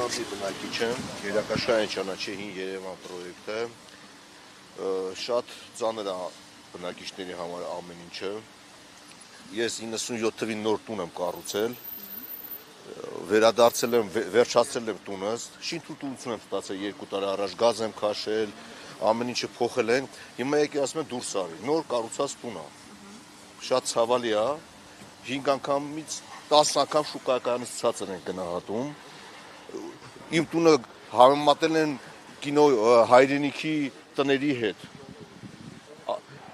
Գյուղացի բնակիչ եմ, Երակաշային ճանաչի Երևան պրոյեկտը շատ ծանր է բնակիչների համար ամեն ինչը։ Ես 97 թվին նոր տուն եմ կառուցել, վերադարձել եմ, վերջացրել եմ տունս, շինթույլտվություն եմ ստացել 2 տարի առաջ, գազ եմ քաշել, ամեն ինչը փոխել են, հիմա եկի ասում են դուրս արի, նոր կառուցած տուն է, շատ ցավալի է, 5 անգամից 10 անգամ շուկայականից ցածր են գնահատում, իմ տունը համեմատել են կինո հայրենիքի տների հետ,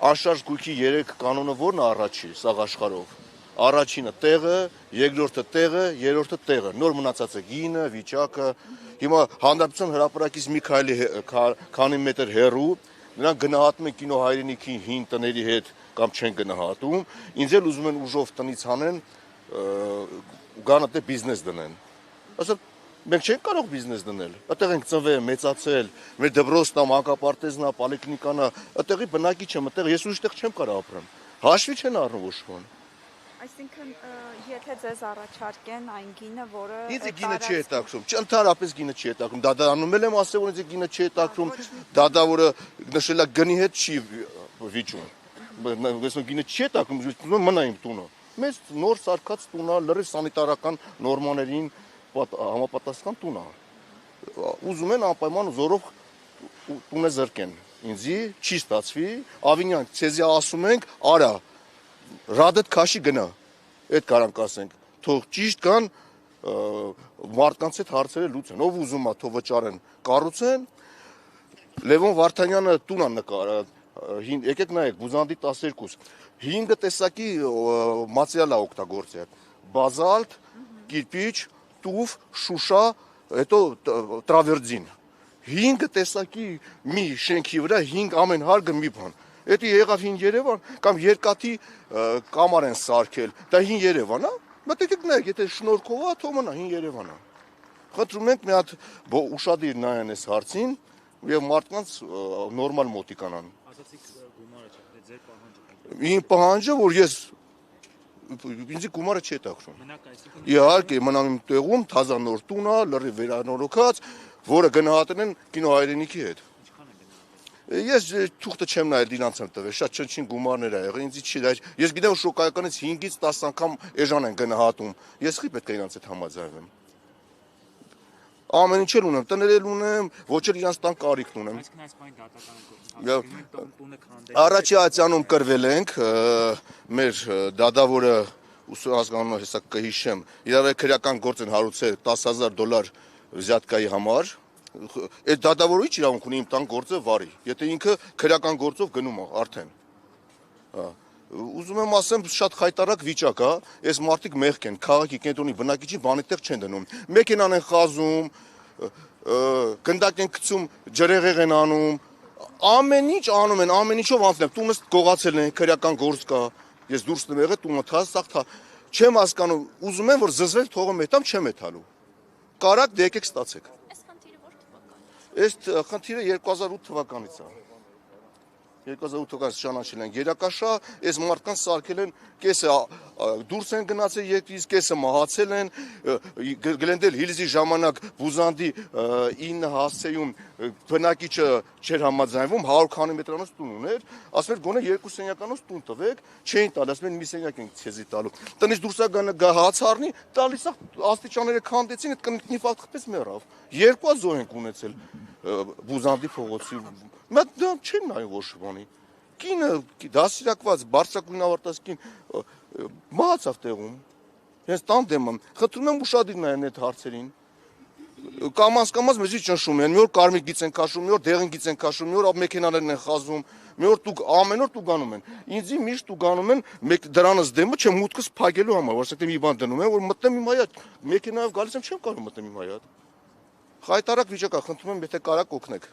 անշարժ գույքի 3 կանոնը որն է առաջի սաղ աշխարհով, առաջինը տեղը, երկրորդը տեղը, երրորդը տեղը, նոր մնացած է գինը, վիճակը, հիմա Հանրապետության հրապարակից մի քանի մետր հեռու, նրանք գնահատում են կինո հայրենիքի հին տների հետ կամ չեն գնահատում, ինձ էլ ուզում են ուժով տնից հանեն, գան այդտեղ բիզնես դնեն, ասեմ, մենք չենք կարող բիզնես դնել, այդտեղ ենք ծնվել, մեծացել, մեր դպրոցն է, մանկապարտեզն է, պոլիկլինիկան է, այդտեղի բնակիչ եմ, այդտեղ ես ուրիշ տեղ չեմ կարող ապրեմ, հաշվի չեն առնում ոչ ոք։ Այսինքն, եթե ձեզ առաջարկեն այն գինը, որը Ինձ գինը չի հետաքրում, ընդհանրապես գինը չի հետաքրում, դատարանում եմ ասել, որ ինձ գինը չի հետաքրում, դա որը նշել է գնի հետ չի վիճում, գինը չի հետաքրում, մնա իմ տունը, մեծ նոր սարքած տուն է, լրիվ սանիտարական նորմաներին համապատասխան տուն է, ուզում են անպայման զորով տունը զրկեն, ինձի չի ստացվի, Ավինյան, ցեզի ասում ենք, արա, ռադդ քաշի գնա, այդ կարանք ասենք, թող ճիշտ կան մարդկանց հետ հարցերը լուծեն, ով ուզում է թող վճարեն, կառուցեն, Լևոն Վարդանյանը տուն է նկարել, եկեք նայեք, Բուզանդի 12, 5 տեսակի մատերիալ է օգտագործել, բազալտ, կիրպիչ, տուֆ, շուշա, հետո տրավերձին, 5 տեսակի մի շենքի վրա 5 ամեն հարգը մի բան, Էդի եղավ հին Երևան, կամ երկաթի կամար են սարքել, դա հին Երևան է, մտեք նայեք, եթե շնորհքով է, թող մնա հին Երևան է։ Խնդրում ենք մի հատ ուշադիր նայեն այս հարցին եւ մարդկանց նորմալ մոտիկանան։ Ասացիք գումարը չէ, ձեր պահանջը։ Իմ պահանջը, որ ես ինձ գումարը չի հետաքրում։ Մենակ այսինքն Իհարկե, մնամ իմ տեղում, թազա նոր տուն է, լրիվ վերանորոգած, որը գնահատել են կինո հայրենիքի հետ։ Ես թուղթը չեմ նայել, իրանց եմ տվել, շատ չնչին գումարներ ա եղել, ինձ չի դա, ես գիտեմ, որ շոկայականից 5-ից 10 անգամ էժան են գնահատում, ես խի պետք է իրանց հետ համաձայնվեմ։ Ամեն ինչ էլ ունեմ, տներ էլ ունեմ, ոչ էլ իրանց տան կարիքն ունեմ։ այսինքն այս բանի դատական գործում Առաջի ատյանում կրվել ենք, մեր դադավորը ուսումնասիրողը հեսա կհիշեմ, իրավե քրեական գործ են հարուցել $10,000 վզյատկայի համար, այդ դադավորը ինչ իրավունք ունի իմ տան գործը վարի, եթե ինքը քրեական գործով գնում է արդեն։ Ուզում եմ ասեմ, շատ խայտարակ վիճակ է, այս մարդիկ մեղք են, քաղաքի կենտրոնի բնակիչին բանի տեղ չեն դնում, մեքենան են խազում, գնդակ են գցում, ջրեղեղ են անում, ամեն ինչ անում են, ամեն ինչով անցնեմ, տունս գողացել են, քրեական գործ կա, ես դուրս եմ եղել, տունը թասախ, չեմ հասկանում, ուզում եմ, որ զզվել թողը մետամ, չեմ էթալու, կարակ դե եկեք ստացեք։ Այս խնդիրը 2008 թվականից է, 2008 թվականից ճանաչել են Երակաշա, այս մարդկանց սարքել են, կեսը դուրս են գնացել երկրից, կեսը մահացել են, Գլենդել Հիլզի ժամանակ Բուզանդի 9 հասցեում բնակիչը չէր համաձայնվում, 100 քանի մետրանոց տուն ուներ, ասում էր գոնե 2 սենյականոց տուն տվեք, չէին տալ, ասում են մի սենյակ ենք ցեզի տալու, տնից դուրս գա հաց առնի, տալիս աստիճանները քանդեցին, այդ կնիկնի ֆակտպես մեռավ, 2 զոհ ենք ունեցել Բուզանդի փողոցի, դա չեն նայում ոչ բանի, կինը դասիրակված, բարձրակույն ավարտած կին, մահացավ տեղում, հենց տան դեմ եմ, խնդրում եմ ուշադիր նայեն այդ հարցերին, կամաց մեզի ճնշում են, մի օր կարմիր գիծ են քաշում, մի օր դեղին գիծ են քաշում, մի օր մեքենաներն են խազում, մի օր ամեն օր տուգանում են, ինձի միշտ տուգանում են դրանս դեմը չեմ մուտքս փակելու համար, որովհետև մի բան դնում եմ, որ մտնեմ իմ հայատ, մեքենայով գալիս եմ չեմ կարող մտնել իմ հայատ, խայտարակ վիճակ է, խնդրում եմ, եթե կարաք օգնեք։